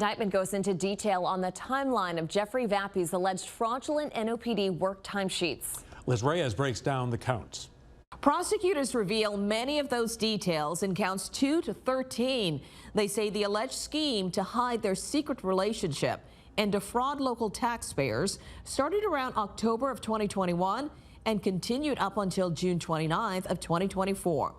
Indictment goes into detail on the timeline of Jeffrey Vappie's alleged fraudulent NOPD work timesheets. Liz Reyes breaks down the counts. Prosecutors reveal many of those details in counts 2 to 13. They say the alleged scheme to hide their secret relationship and defraud local taxpayers started around October of 2021 and continued up until June 29th of 2024.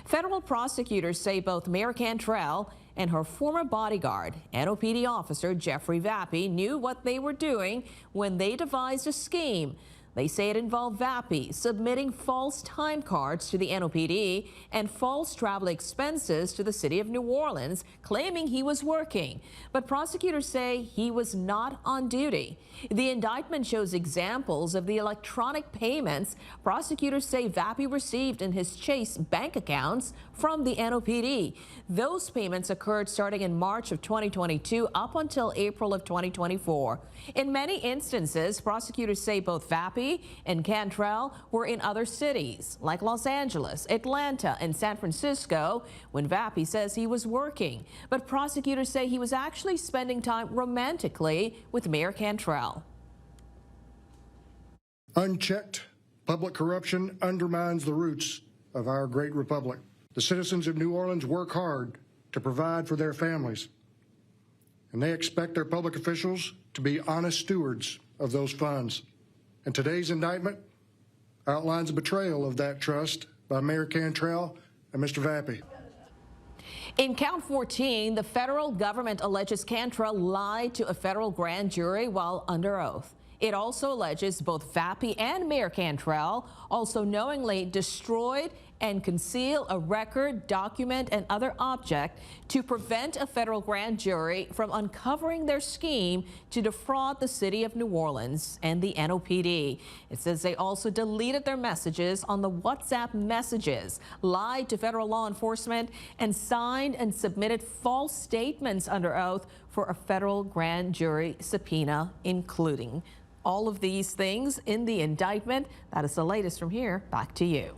Federal prosecutors say both Mayor Cantrell and her former bodyguard, NOPD officer Jeffrey Vappie, knew what they were doing when they devised a scheme. They say it involved Vappie submitting false time cards to the NOPD and false travel expenses to the city of New Orleans, claiming he was working. But prosecutors say he was not on duty. The indictment shows examples of the electronic payments prosecutors say Vappie received in his Chase bank accounts from the NOPD. Those payments occurred starting in March of 2022 up until April of 2024. In many instances, prosecutors say both Vappie and Cantrell were in other cities like Los Angeles, Atlanta, and San Francisco when Vappie says he was working. But prosecutors say he was actually spending time romantically with Mayor Cantrell. Unchecked public corruption undermines the roots of our great republic. The citizens of New Orleans work hard to provide for their families, and they expect their public officials to be honest stewards of those funds. And today's indictment outlines a betrayal of that trust by Mayor Cantrell and Mr. Vappie. In count 14, the federal government alleges Cantrell lied to a federal grand jury while under oath. It also alleges both Vappie and Mayor Cantrell also knowingly destroyed and conceal a record, document, and other object to prevent a federal grand jury from uncovering their scheme to defraud the city of New Orleans and the NOPD. It says they also deleted their messages on the WhatsApp messages, lied to federal law enforcement, and signed and submitted false statements under oath for a federal grand jury subpoena, including all of these things in the indictment. That is the latest from here. Back to you.